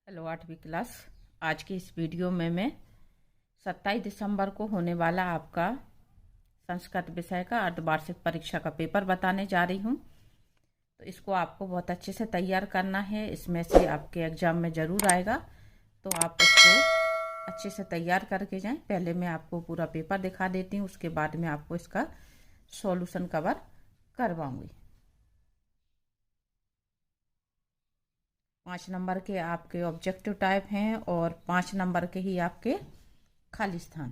Hello 8वीं class. आज की इस वीडियो में मैं 27 दिसंबर को होने वाला आपका संस्कृत विषय का अर्धवार्षिक परीक्षा का पेपर बताने जा रही हूँ। तो इसको आपको बहुत अच्छे से तैयार करना है, इसमें से आपके एग्जाम में ज़रूर आएगा। तो आप इसको अच्छे से तैयार करके जाएं। पहले मैं आपको पूरा पेपर दिखा देती हूँ, उसके बाद में आपको इसका सॉल्यूशन कवर करवाऊँगी। 5 नंबर के आपके ऑब्जेक्टिव टाइप हैं और 5 नंबर के ही आपके खाली स्थान।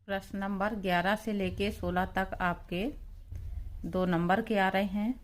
प्रश्न नंबर 11 से लेके 16 तक आपके 2 नंबर के आ रहे हैं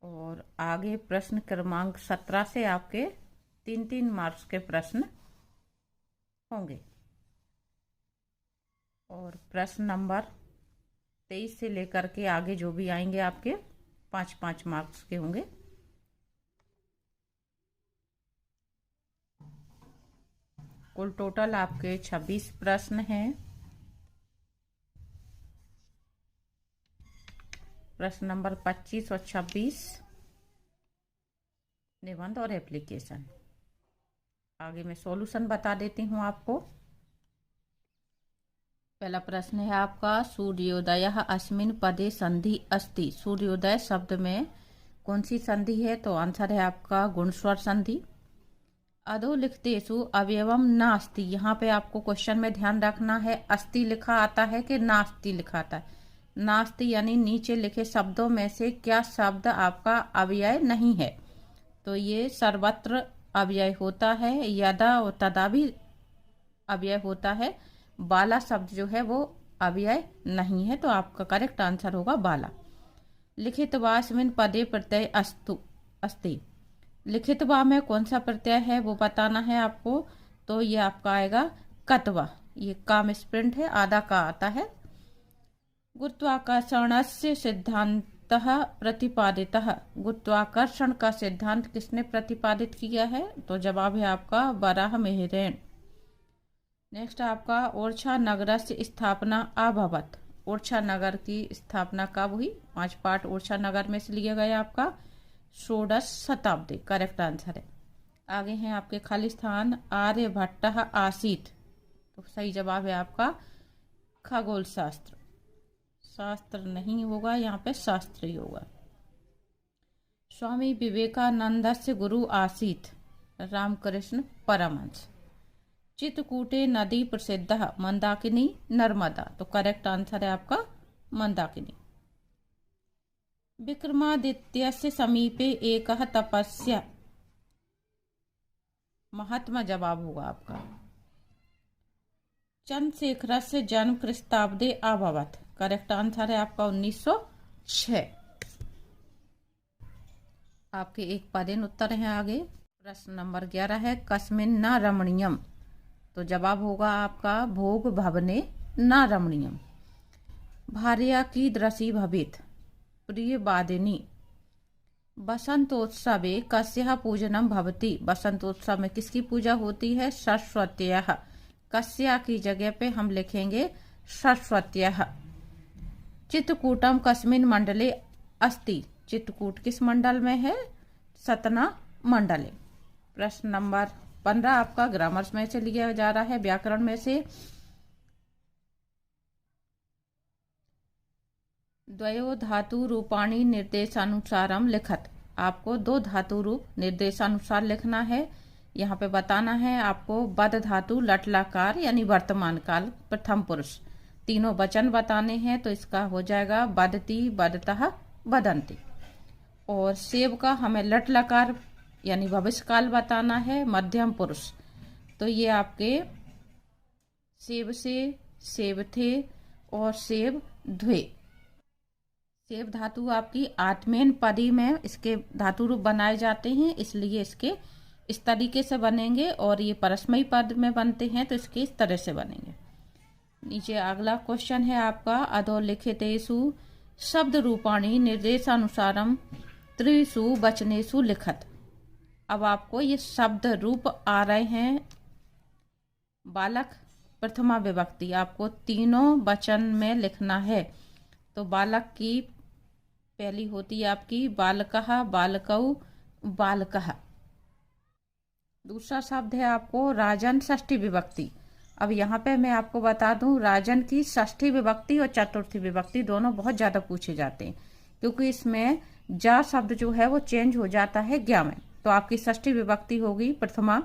और आगे प्रश्न क्रमांक 17 से आपके 3-3 मार्क्स के प्रश्न होंगे और प्रश्न नंबर 23 से लेकर के आगे जो भी आएंगे आपके 5-5 मार्क्स के होंगे। कुल टोटल आपके 26 प्रश्न हैं। प्रश्न नंबर 25 और 26 निबंध और एप्लीकेशन। आगे मैं सॉल्यूशन बता देती हूँ आपको। पहला प्रश्न है आपका, सूर्योदयः अस्मिन् पदे संधि अस्ति। सूर्योदय शब्द में कौन सी संधि है? तो आंसर है आपका गुणस्वर संधि। अधोलिखितेषु अवयवम नास्ति। यहाँ पे आपको क्वेश्चन में ध्यान रखना है, अस्ति लिखा आता है कि नास्ति लिखा आता है। नास्ति यानी नीचे लिखे शब्दों में से क्या शब्द आपका अव्यय नहीं है? तो ये सर्वत्र अव्यय होता है, यदा और तदा भी अव्यय होता है। बाला शब्द जो है वो अव्यय नहीं है, तो आपका करेक्ट आंसर होगा बाला। लिखित वास्मिन पदे प्रत्यय अस्तु अस्ति। लिखित वा में कौन सा प्रत्यय है वो बताना है आपको। तो ये आपका आएगा कत्वा। ये काम स्प्रिंट है, आधा का आता है। गुरुत्वाकर्षणस्य सिद्धांतः प्रतिपादितः। गुरुत्वाकर्षण का सिद्धांत किसने प्रतिपादित किया है? तो जवाब है आपका वराहमिहिरेण। नेक्स्ट आपका ओरछा नगरस्य स्थापना अभवत्। ओरछा नगर की स्थापना कब हुई? 5 पार्ट ओरछा नगर में से लिए गए आपका 16वीं शताब्दी। करेक्ट आंसर है। आगे हैं आपके खाली स्थान। आर्यभट्टः आसीत्। तो सही जवाब है आपका खगोल शास्त्र। शास्त्र नहीं होगा, यहाँ पे शास्त्र ही होगा। स्वामी विवेकानंदस्य गुरु आसीत् रामकृष्ण परमहंस। चित्रकूटे नदी प्रसिद्ध मंदाकिनी नर्मदा। तो करेक्ट आंसर है आपका मंदाकिनी। विक्रमादित्यस्य समीपे एकः तपस्या। महात्मा जवाब होगा आपका। चंद्रशेखरस्य जन्म ख्रीस्ताब्दे अभवत्। करेक्ट आंसर है आपका 1906। आपके एक पदेन उत्तर हैं आगे। प्रश्न नंबर 11 है, कस्मिन् न रमणीयम। तो जवाब होगा आपका भोग भवने न रमणीयम। भार्या कीदृशी भवेत्? प्रिय वादिनी। बसंतोत्सवे कस्याः पूजनम भवति। बसंतोत्सव में किसकी पूजा होती है? सरस्वत्याः। कस्या की जगह पे हम लिखेंगे सरस्वत्याः। चित्रकूटम कस्मिन् मंडले अस्ति। चित्रकूट किस मंडल में है? सतना मंडले। प्रश्न नंबर 15 आपका ग्रामर्स में से लिया जा रहा है, व्याकरण में से। द्वयो धातु रूपाणी निर्देशानुसारम लिखत। आपको 2 धातु रूप निर्देशानुसार लिखना है। यहाँ पे बताना है आपको बद धातु लटलाकार यानी वर्तमान काल प्रथम पुरुष। तीनों वचन बताने हैं, तो इसका हो जाएगा बदती बदतः बदंती। और सेव का हमें लटलकार यानी भविष्य काल बताना है, मध्यम पुरुष। तो ये आपके सेव से, सेव थे और सेव ध्वे। सेव धातु आपकी आत्मेन पदी में इसके धातु रूप बनाए जाते हैं, इसलिए इसके इस तरीके से बनेंगे। और ये परस्मयी पद में बनते हैं, तो इसके इस तरह से बनेंगे। नीचे अगला क्वेश्चन है आपका, अधोलिखितेषु शब्द रूपाणी निर्देशानुसारम त्रिषु वचनेषु लिखत। अब आपको ये शब्द रूप आ रहे हैं। बालक प्रथमा विभक्ति आपको तीनों वचन में लिखना है। तो बालक की पहली होती है आपकी बालकः, बालकौ, बालकः। दूसरा शब्द है आपको राजन षष्ठी विभक्ति। अब यहाँ पे मैं आपको बता दूं, राजन की षष्ठी विभक्ति और चतुर्थी विभक्ति दोनों बहुत ज्यादा पूछे जाते हैं, क्योंकि इसमें जा शब्द जो है वो चेंज हो जाता है ज्ञा में। तो आपकी षष्ठी विभक्ति होगी प्रथमा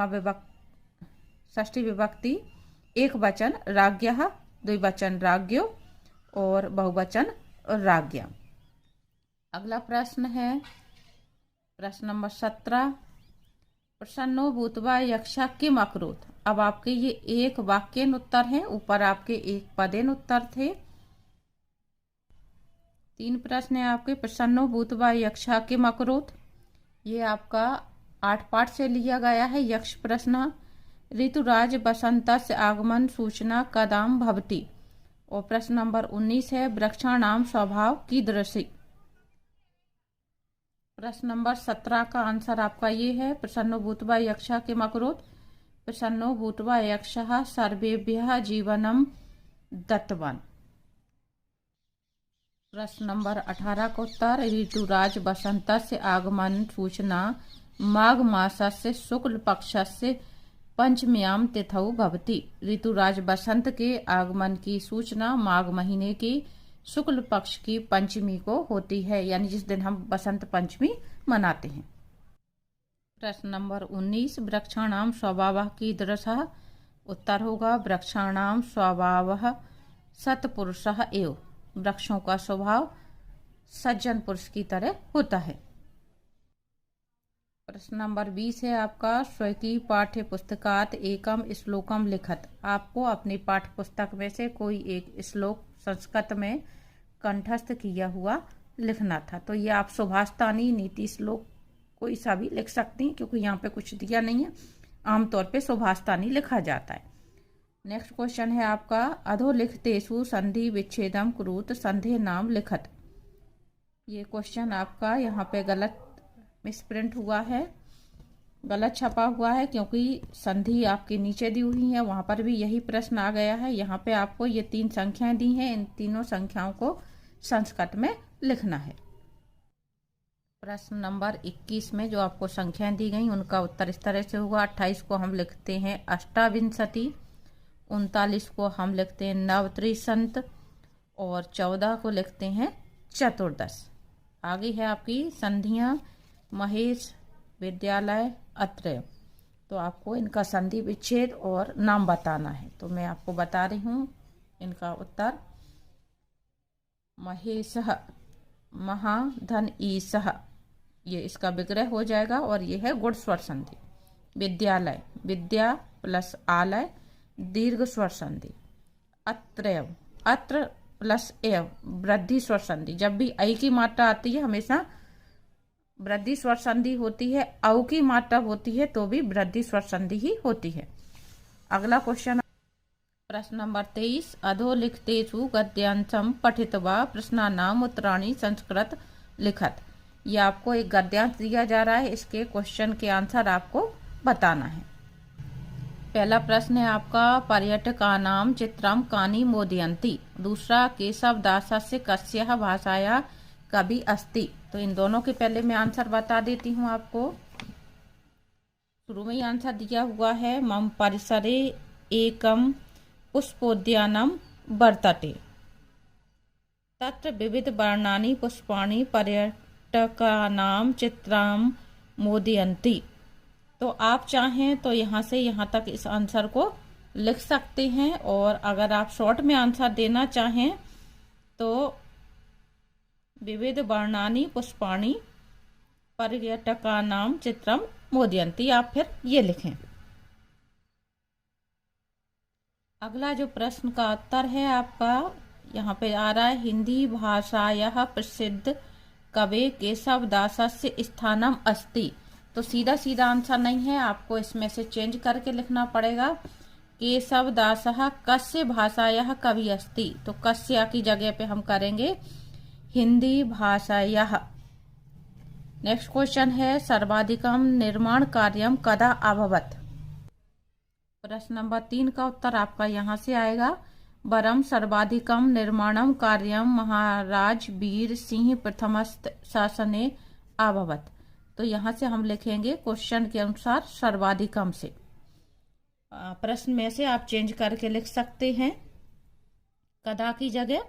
विभक्ति, षष्ठी विभक्ति एक वचन राज्ञः, द्विवचन राज्ञो और बहुवचन राज्ञा। अगला प्रश्न है प्रश्न नंबर 17, प्रसन्नो भूत्वा यक्षा किम अकरोत्। अब आपके ये एक वाक्यन उत्तर है, ऊपर आपके एक पदेन उत्तर थे। 3 प्रश्न है आपके, प्रसन्नो भूत्वा यक्षा किम अकरोत्, ये आपका 8 पाठ से लिया गया है यक्ष प्रश्न। ऋतुराज बसंतस्य आगमन सूचना कदाम भवति। और प्रश्न नंबर 19 है, वृक्षाणाम स्वभाव कीदृशी। प्रश्न नंबर 17 का आंसर आपका ये है, प्रसन्नो भूत्वा यक्षा किम अकरोत्, प्रसन्नो भूत्वा यक्षः सर्वेभ्यः जीवनम दत्तवान्। प्रश्न नंबर 18 का उत्तर, ऋतुराज बसंतस्य आगमन सूचना माघ मासस्य शुक्ल पक्षस्य पंचम्याम तिथौ भवति। ऋतुराज बसंत के आगमन की सूचना माघ महीने की शुक्ल पक्ष की पंचमी को होती है, यानी जिस दिन हम बसंत पंचमी मनाते हैं। प्रश्न नंबर 19, वृक्षाणाम स्वभावः कीदृशः। उत्तर होगा वृक्षाणाम स्वभावः सत्पुरुषः एव। वृक्षों का स्वभाव सज्जन पुरुष की तरह होता है। प्रश्न नंबर 20 है आपका, स्वकीय पाठ्य पुस्तकात एकम श्लोकम लिखत। आपको अपनी पाठ्य पुस्तक में से कोई एक श्लोक संस्कृत में कंठस्थ किया हुआ लिखना था। तो ये आप सुभाषतानी नीति श्लोक कोई सा भी लिख सकती हैं, क्योंकि यहाँ पे कुछ दिया नहीं है, आमतौर पे सुभाषतानी लिखा जाता है। नेक्स्ट क्वेश्चन है आपका, अधोलिखितेषु संधि विच्छेदम कुरुत संधि नाम लिखत। ये क्वेश्चन आपका यहाँ पे गलत मिसप्रिंट हुआ है, गलत छपा हुआ है, क्योंकि संधि आपके नीचे दी हुई है, वहां पर भी यही प्रश्न आ गया है। यहाँ पे आपको ये 3 संख्याएं दी हैं, इन तीनों संख्याओं को संस्कृत में लिखना है। प्रश्न नंबर 21 में जो आपको संख्याएं दी गई उनका उत्तर इस तरह से होगा, 28 को हम लिखते हैं अष्टाविंशति, 39 को हम लिखते हैं नवत्रिशंत और 14 को लिखते हैं चतुर्दश। आगे है आपकी संधियां, महेश, विद्यालय, अत्रेय। तो आपको इनका संधि विच्छेद और नाम बताना है। तो मैं आपको बता रही हूँ इनका उत्तर, महेशः महाधन ईशः, ये इसका विग्रह हो जाएगा और ये है गुण स्वर संधि। विद्यालय, विद्या प्लस आलय दीर्घ स्वर संधि। अत्रय, अत्र प्लस एव वृद्धि स्वर संधि। जब भी ऐ की मात्रा आती है हमेशा वृद्धि स्वर संधि होती है, औ की मात्रा होती है तो भी वृद्धि स्वर संधि ही होती है। अगला क्वेश्चन प्रश्न नंबर 23, अधोलिखितेषु गद्यांशम पठित्वा प्रश्नानाम उत्तराणि संस्कृत लिखत। ये आपको एक गद्यांश दिया जा रहा है, इसके क्वेश्चन के आंसर आपको बताना है। पहला प्रश्न है आपका, पर्यटकानां चित्रम कानि मोदयन्ति। दूसरा, केशवदासस्य कस्याः भाषायाः कवि अस्ति। तो इन दोनों के पहले मैं आंसर बता देती हूँ आपको। शुरू में ही आंसर दिया हुआ है, मम परिसरे एकम पुष्पोद्यानम वर्तते, तत्र विविध वर्णानि पुष्पाणि पर्यटकानां चित्रम मोदयन्ति। तो आप चाहें तो यहाँ से यहाँ तक इस आंसर को लिख सकते हैं, और अगर आप शॉर्ट में आंसर देना चाहें तो विविध वर्णानि पुष्पाणि पर्यटकानां चित्रम मोदयन्ति, आप फिर ये लिखें। अगला जो प्रश्न का उत्तर है आपका यहाँ पे आ रहा है, हिंदी भाषायाः प्रसिद्ध कवि केशवदासस्य स्थानम अस्ति। तो सीधा सीधा आंसर नहीं है, आपको इसमें से चेंज करके लिखना पड़ेगा। केशवदासः कस्य भाषायाः कवि अस्ति। तो कस्य की जगह पे हम करेंगे हिंदी भाषायाः। नेक्स्ट क्वेश्चन है, सर्वाधिकम निर्माण कार्यम कदा अभवत्। प्रश्न नंबर 3 का उत्तर आपका यहाँ से आएगा, वरम सर्वाधिकम निर्माणम कार्यम महाराज वीर सिंह प्रथमस्त शासने अभवत। तो यहाँ से हम लिखेंगे क्वेश्चन के अनुसार सर्वाधिकम से। प्रश्न में से आप चेंज करके लिख सकते हैं। कदा की जगह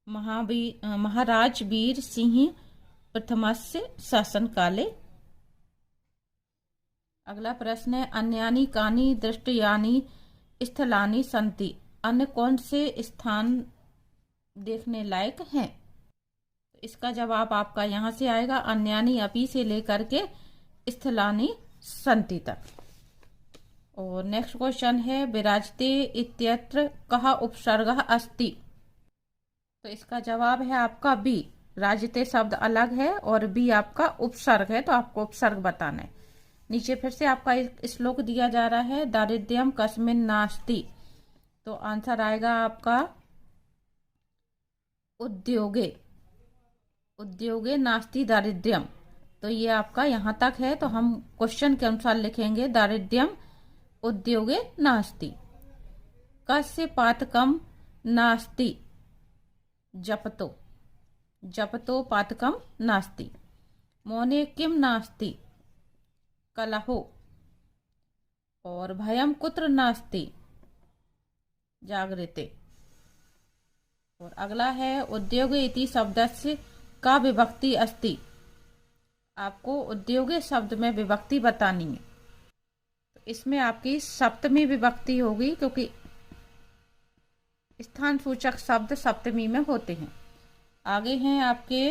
महाराज वीर सिंह प्रथमस्य शासन काले। अगला प्रश्न है अन्यानि कानि दृष्टयानि स्थलानि सन्ति। अन्य कौन से स्थान देखने लायक हैं? तो इसका जवाब आपका यहाँ से आएगा अन्यानि अपि से लेकर के स्थलानि सन्ति तक। और नेक्स्ट क्वेश्चन है विराजते इत्यत्र कः उपसर्गः अस्ति। तो इसका जवाब है आपका बी। राजते शब्द अलग है और बी आपका उपसर्ग है, तो आपको उपसर्ग बताना है। नीचे फिर से आपका एक श्लोक दिया जा रहा है दारिद्र्यम कस्मिन नास्ति। तो आंसर आएगा आपका उद्योगे। उद्योगे नास्ति दारिद्र्यम। तो ये आपका यहाँ तक है, तो हम क्वेश्चन के अनुसार लिखेंगे दारिद्र्यम उद्योगे नास्ति। कस्य पातकम नास्ति जपतो। जपतो पातकम नास्ति। मौने किम नास्ति कलहो। और भयम कुत्र नास्ति जागृते। और अगला है उद्योगे इति शब्दस्य का विभक्ति अस्ति। आपको उद्योगे शब्द में विभक्ति बतानी है। तो इसमें आपकी सप्तमी विभक्ति होगी, क्योंकि स्थान सूचक शब्द सप्तमी में होते हैं। आगे हैं आपके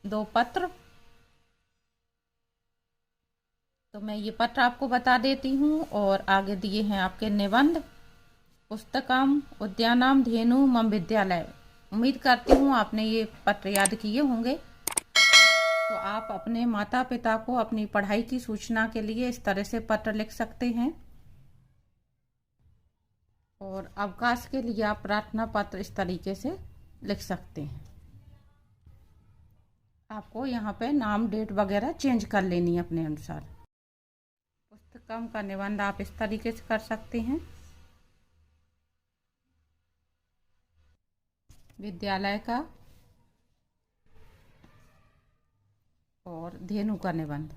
दो पत्र। तो मैं ये पत्र आपको बता देती हूँ। और आगे दिए हैं आपके निबंध पुस्तकम उद्यानम धेनु मम विद्यालय। उम्मीद करती हूँ आपने ये पत्र याद किए होंगे। तो आप अपने माता पिता को अपनी पढ़ाई की सूचना के लिए इस तरह से पत्र लिख सकते हैं। और अवकाश के लिए आप प्रार्थना पत्र इस तरीके से लिख सकते हैं। आपको यहाँ पे नाम डेट वगैरह चेंज कर लेनी है अपने अनुसार। पुस्तकम का निबंध आप इस तरीके से कर सकते हैं। विद्यालय का और धेनु का निबंध।